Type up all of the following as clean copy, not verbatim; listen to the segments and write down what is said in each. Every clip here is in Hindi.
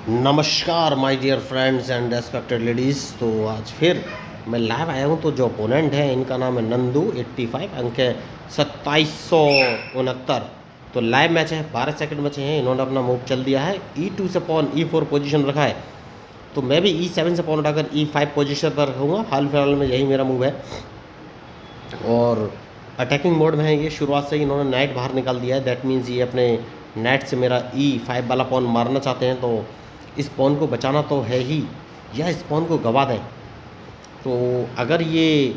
नमस्कार my dear friends and respected ladies. तो आज फिर मैं लाइव आया हूँ। तो जो ओपोनेंट है इनका नाम है नंदू 85, अंक है 2769। तो लाइव मैच है, 12 सेकंड बचे हैं। इन्होंने अपना मूव चल दिया है, E2 से पॉन E4 पोजीशन रखा है। तो मैं भी E7 से पॉन उठाकर E5 पोजीशन पर रहूँगा। हाल फिलहाल में यही मेरा मूव है और अटैकिंग मोड में है ये। शुरुआत से ही इन्होंने नाइट बाहर निकाल दिया है। दैट मीन्स ये अपने नाइट से मेरा E5 वाला पॉन मारना चाहते हैं। तो इस पॉन को बचाना तो है ही, या इस पॉन को गवा दें। तो अगर ये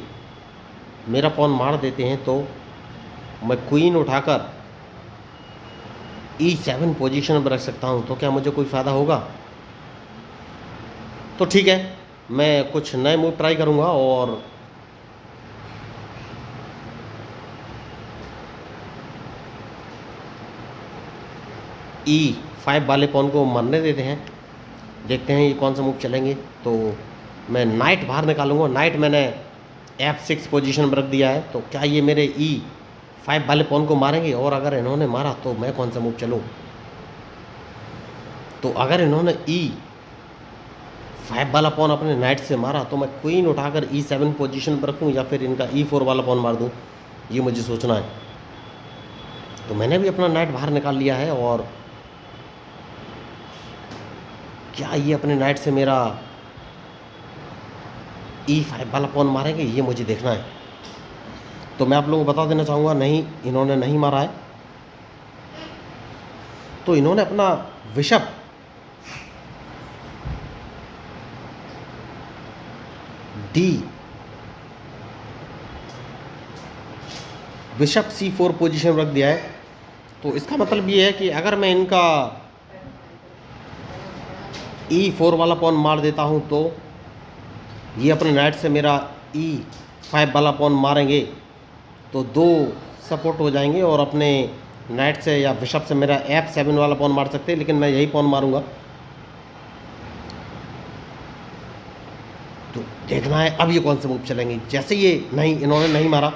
मेरा पॉन मार देते हैं तो मैं क्वीन उठाकर E7 पोजीशन पर रख सकता हूँ। तो क्या मुझे कोई फ़ायदा होगा? तो ठीक है, मैं कुछ नए मूव ट्राई करूँगा और E5 वाले पॉन को मरने देते हैं। देखते हैं ये कौन सा मूव चलेंगे। तो मैं नाइट बाहर निकालूंगा। नाइट मैंने F6 पोजीशन पर रख दिया है। तो क्या ये मेरे E5 वाले पॉन को मारेंगे? और अगर इन्होंने मारा तो मैं कौन सा मूव चलूँ? तो अगर इन्होंने E5 वाला पॉन अपने नाइट से मारा तो मैं क्वीन उठाकर E7 पोजीशन पर रखूँ या फिर इनका E4 वाला पॉन मार दूँ, ये मुझे सोचना है। तो मैंने भी अपना नाइट बाहर निकाल लिया है और क्या ये अपने नाइट से मेरा E5 वाला पॉन मारेंगे, ये मुझे देखना है। तो मैं आप लोगों को बता देना चाहूँगा, नहीं, इन्होंने नहीं मारा है। तो इन्होंने अपना बिशप बिशप C4 पोजीशन रख दिया है। तो इसका मतलब ये है कि अगर मैं इनका E4 वाला पॉन मार देता हूँ तो ये अपने नाइट से मेरा E5 वाला पॉन मारेंगे तो दो सपोर्ट हो जाएंगे और अपने नाइट से या बिशप से मेरा F7 वाला पॉन मार सकते हैं, लेकिन मैं यही पॉन मारूंगा। तो देखना है अब ये कौन से मूव चलेंगे। जैसे ये इन्होंने नहीं मारा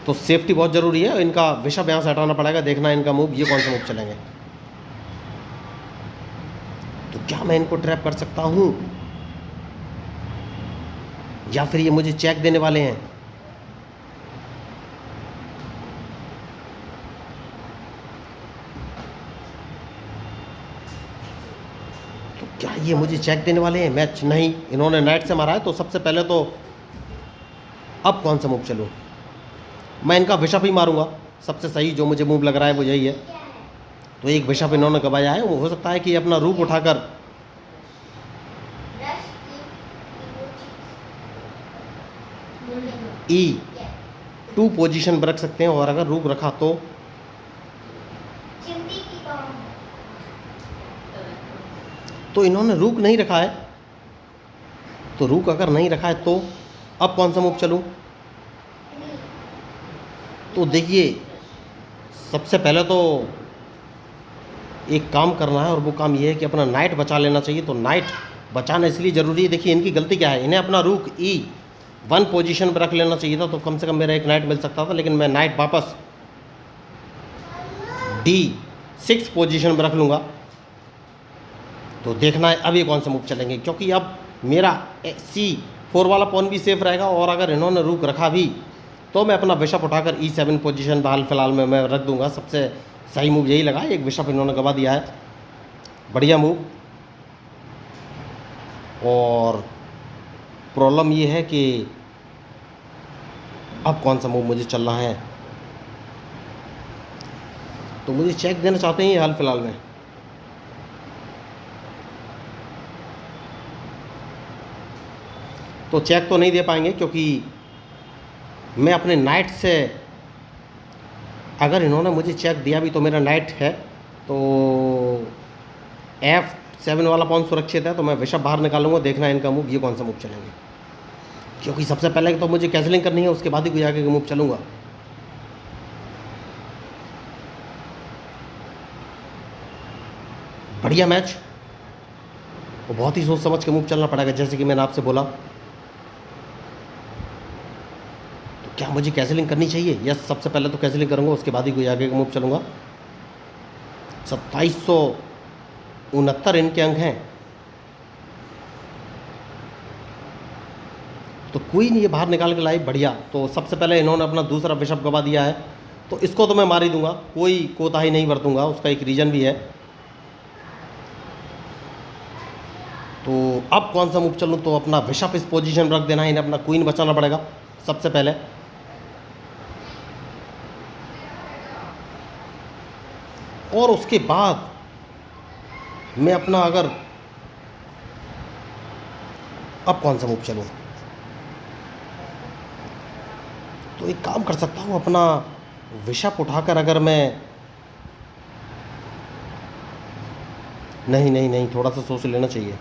तो सेफ्टी बहुत ज़रूरी है। इनका बिशप यहाँ से हटाना पड़ेगा। देखना है इनका मूव, ये कौन से मूव चलेंगे। तो क्या मैं इनको ट्रैप कर सकता हूँ या फिर ये मुझे चेक देने वाले हैं? तो क्या ये मुझे चेक देने वाले हैं? मैच नहीं, इन्होंने नाइट से मारा है। तो सबसे पहले तो अब कौन सा मूव चलूँ? मैं इनका बिशप ही मारूंगा। सबसे सही जो मुझे मूव लग रहा है वो यही है। तो एक बिशप इन्होंने गवाया है। वो हो सकता है कि अपना रूक उठाकर E2 पोजीशन पर रख सकते हैं और अगर रूक रखा तो इन्होंने रूक नहीं रखा है। तो रूक अगर नहीं रखा है तो अब कौन सा मूव चलूँ? तो देखिए, सबसे पहले तो एक काम करना है और वो काम ये है कि अपना नाइट बचा लेना चाहिए। तो नाइट बचाना इसलिए ज़रूरी है, देखिए इनकी गलती क्या है। इन्हें अपना रूक E1 पोजीशन पर रख लेना चाहिए था, तो कम से कम मेरा एक नाइट मिल सकता था। लेकिन मैं नाइट वापस D6 पोजीशन पर रख लूँगा। तो देखना है अब ये कौन से मूव चलेंगे, क्योंकि अब मेरा C4 वाला पॉन भी सेफ रहेगा और अगर इन्होंने रूक रखा भी तो मैं अपना बिशप उठाकर E7 पोजीशन हाल फिलहाल में मैं रख दूंगा। सबसे सही मूव यही लगा। एक बिशप इन्होंने गवा दिया है, बढ़िया मूव। और प्रॉब्लम ये है कि अब कौन सा मूव मुझे चलना है। तो मुझे चेक देना चाहते हैं ये हाल फिलहाल में। तो चेक तो नहीं दे पाएंगे, क्योंकि मैं अपने नाइट से, अगर इन्होंने मुझे चेक दिया भी तो मेरा नाइट है। तो F7 वाला पॉन सुरक्षित है। तो मैं बिशप बाहर निकालूंगा। देखना है इनका मूव, ये कौन सा मूव चलेंगे, क्योंकि सबसे पहले तो मुझे कैंसलिंग करनी है, उसके बाद ही कोई आगे का मूव चलूँगा। बढ़िया मैच, वो बहुत ही सोच समझ के मूव चलना पड़ेगा, जैसे कि मैंने आपसे बोला। तो क्या मुझे कैंसलिंग करनी चाहिए? यस, सबसे पहले तो कैंसलिंग करूँगा, उसके बाद ही कोई आगे का मूव चलूँगा। 2700 69 इनके अंक हैं। तो क्वीन ये बाहर निकाल के लाई, बढ़िया। तो सबसे पहले इन्होंने अपना दूसरा बिशप गवा दिया है, तो इसको तो मैं मार ही दूंगा, कोई कोताही नहीं बरतूंगा, उसका एक रीज़न भी है। तो अब कौन सा मूव चलूँ, तो अपना बिशप इस पोजीशन में रख देना है, इन्हें अपना क्वीन बचाना पड़ेगा सबसे पहले। और उसके बाद मैं अपना अगर अब कौन सा मूव चलूँ, तो एक काम कर सकता हूँ, अपना बिशप उठाकर अगर मैं नहीं नहीं नहीं थोड़ा सा सोच लेना चाहिए,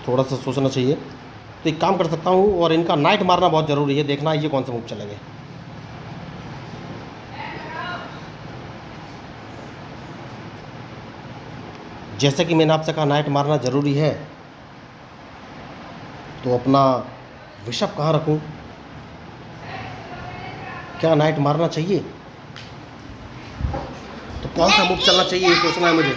थोड़ा सा सोचना चाहिए। तो एक काम कर सकता हूँ, और इनका नाइट मारना बहुत ज़रूरी है, देखना ये कौन सा मूव चलेंगे। जैसे कि मैंने आपसे कहा नाइट मारना ज़रूरी है, तो अपना बिशप कहाँ रखूँ, क्या नाइट मारना चाहिए, तो कौन सा मूव चलना चाहिए ये सोचना है मुझे।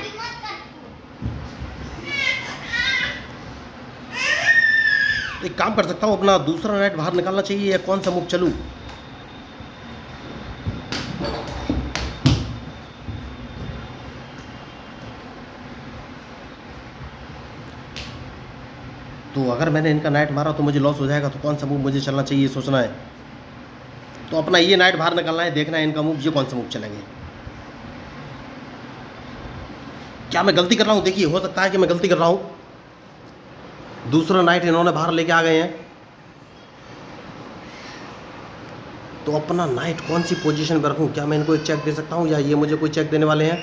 तो एक काम कर सकता हूँ, अपना दूसरा नाइट बाहर निकालना चाहिए, या कौन सा मूव चलूँ। तो अगर मैंने इनका नाइट मारा तो मुझे लॉस हो जाएगा, तो कौन सा मूव मुझे चलना चाहिए सोचना है। तो अपना ये नाइट बाहर निकालना है, देखना है इनका मूव ये कौन सा मूव चलेंगे। क्या मैं गलती कर रहा हूँ, देखिए हो सकता है कि मैं गलती कर रहा हूँ, दूसरा नाइट इन्होंने बाहर लेके आ गए हैं। तो अपना नाइट कौन सी पोजीशन पर रखूँ, क्या मैं इनको एक चेक दे सकता हूँ, या ये मुझे कोई चेक देने वाले हैं।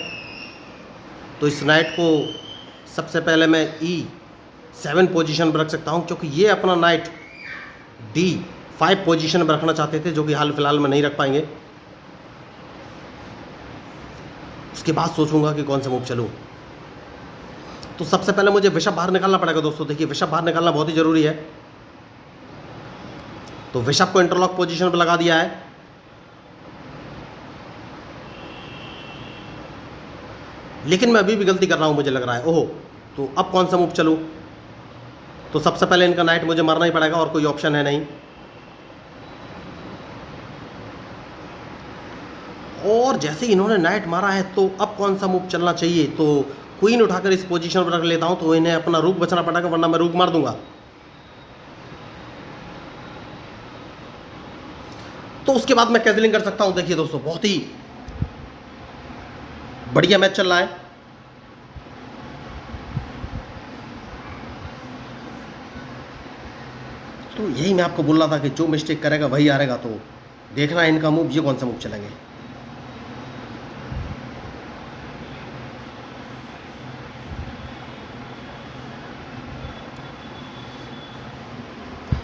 तो इस नाइट को सबसे पहले मैं E7 पोजीशन पर रख सकता हूँ, क्योंकि ये अपना नाइट D5 पोजीशन पर रखना चाहते थे, जो कि हाल फिलहाल में नहीं रख पाएंगे। उसके बाद सोचूंगा कि कौन सा मूव चलूँ। तो सबसे पहले मुझे बिशप बाहर निकालना पड़ेगा दोस्तों, देखिए बिशप बाहर निकालना बहुत ही ज़रूरी है। तो बिशप को इंटरलॉक पोजीशन पर लगा दिया है। लेकिन मैं अभी भी गलती कर रहा हूँ मुझे लग रहा है, ओहो। तो अब कौन सा मूव चलूँ, तो सबसे पहले इनका नाइट मुझे मारना ही पड़ेगा, और कोई ऑप्शन है नहीं। और जैसे ही इन्होंने नाइट मारा है, तो अब कौन सा मूव चलना चाहिए। तो क्वीन उठाकर इस पोजीशन पर रख लेता हूं, तो इन्हें अपना रूक बचाना पड़ेगा, वरना मैं रूक मार दूंगा। तो उसके बाद मैं कैजलिंग कर सकता हूं। देखिए दोस्तों, बहुत ही बढ़िया मैच चल रहा है। तो यही मैं आपको बोल रहा था कि जो मिस्टेक करेगा वही हारेगा। तो देखना है इनका मूव ये कौन सा मूव चलेंगे।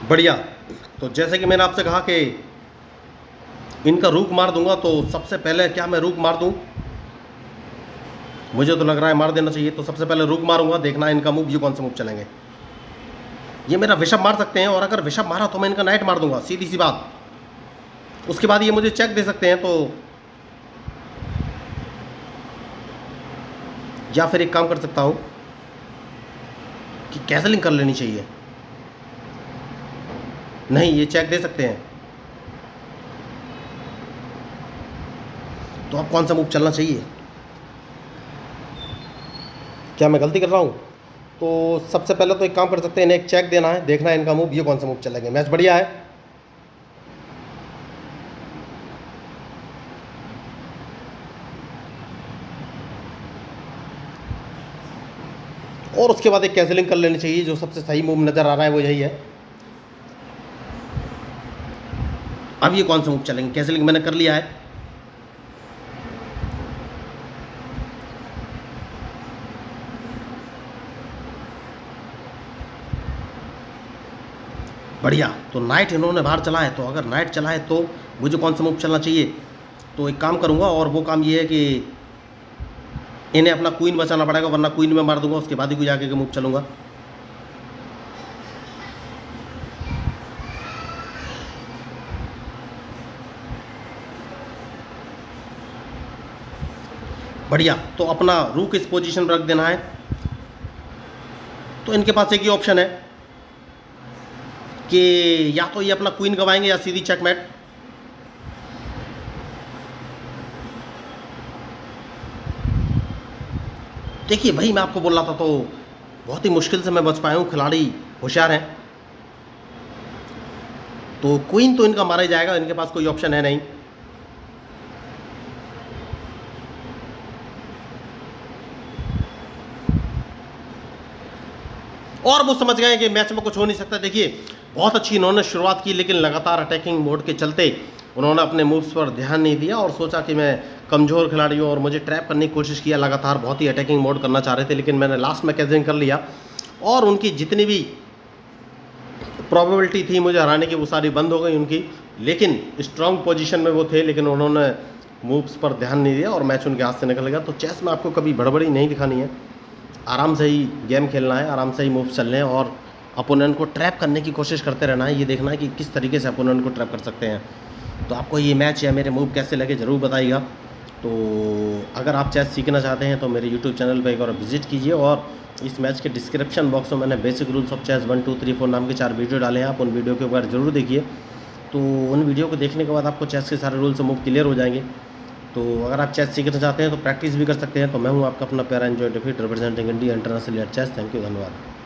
बढ़िया। तो जैसे कि मैंने आपसे कहा कि इनका रूक मार दूंगा, तो सबसे पहले क्या मैं रूक मार दूं, मुझे तो लग रहा है मार देना चाहिए। तो सबसे पहले रूक मारूंगा, देखना है इनका मूव ये कौन सा मूव चलेंगे। ये मेरा बिशप मार सकते हैं, और अगर बिशप मारा तो मैं इनका नाइट मार दूंगा, सीधी सी बात। उसके बाद ये मुझे चेक दे सकते हैं, तो या फिर एक काम कर सकता हूं कि कैसलिंग कर लेनी चाहिए। नहीं, ये चेक दे सकते हैं। तो अब कौन सा मूव चलना चाहिए, क्या मैं गलती कर रहा हूं। तो सबसे पहले तो एक काम कर सकते हैं, इन्हें एक चेक देना है, देखना है इनका मूव ये कौन सा मूव चलेंगे। मैच बढ़िया है। और उसके बाद एक कैंसिलिंग कर लेनी चाहिए, जो सबसे सही मूव नज़र आ रहा है वो यही है। अब ये कौन सा मूव चलेंगे, कैंसिलिंग मैंने कर लिया है। बढ़िया। तो नाइट इन्होंने बाहर चला है, तो अगर नाइट चला है तो मुझे कौन सा मूव चलना चाहिए। तो एक काम करूँगा, और वो काम ये है कि इन्हें अपना क्वीन बचाना पड़ेगा, वरना क्वीन में मार दूंगा, उसके बाद ही कोई आगे का मूव चलूँगा। बढ़िया। तो अपना रूक इस पोजीशन पर रख देना है। तो इनके पास एक ही ऑप्शन है कि या तो ये अपना क्वीन गवाएंगे या सीधी चेकमेट। देखिए भाई, मैं आपको बोल रहा था तो बहुत ही मुश्किल से मैं बच पाया हूँ, खिलाड़ी होशियार हैं। तो क्वीन तो इनका मारा ही जाएगा, इनके पास कोई ऑप्शन है नहीं। और वो समझ गए कि मैच में कुछ हो नहीं सकता। देखिए बहुत अच्छी इन्होंने शुरुआत की, लेकिन लगातार अटैकिंग मोड के चलते उन्होंने अपने मूव्स पर ध्यान नहीं दिया और सोचा कि मैं कमज़ोर खिलाड़ी हूँ और मुझे ट्रैप करने की कोशिश किया। लगातार बहुत ही अटैकिंग मोड करना चाह रहे थे, लेकिन मैंने लास्ट में कैजिंग कर लिया और उनकी जितनी भी प्रोबेबिलिटी थी मुझे हराने की वो सारी बंद हो गई उनकी। लेकिन स्ट्रांग पोजीशन में वो थे, लेकिन उन्होंने मूव्स पर ध्यान नहीं दिया और मैच उनके हाथ से निकल गया। तो चेस में आपको कभी बड़बड़ी नहीं दिखानी है, आराम से ही गेम खेलना है, आराम से ही मूव्स चलने हैं और अपोनेंट को ट्रैप करने की कोशिश करते रहना है। ये देखना है कि किस तरीके से अपोनेंट को ट्रैप कर सकते हैं। तो आपको ये मैच या मेरे मूव कैसे लगे ज़रूर बताइएगा। तो अगर आप चेस सीखना चाहते हैं तो मेरे यूट्यूब चैनल पर एक बार विजिट कीजिए और इस मैच के डिस्क्रिप्शन बॉक्स में मैंने बेसिक रूल्स ऑफ चेस 1 2 3 4 नाम के 4 वीडियो डाले हैं, आप उन वीडियो के ऊपर ज़रूर देखिए। तो उन वीडियो को देखने के बाद आपको चेस के सारे रूल्स मूव क्लियर हो जाएंगे। तो अगर आप चेस सीखना चाहते हैं तो प्रैक्टिस भी कर सकते हैं। तो मैं हूं आपका अपना प्यारा एंजॉय डिफीट representing India international at chess. Thank you, धन्यवाद।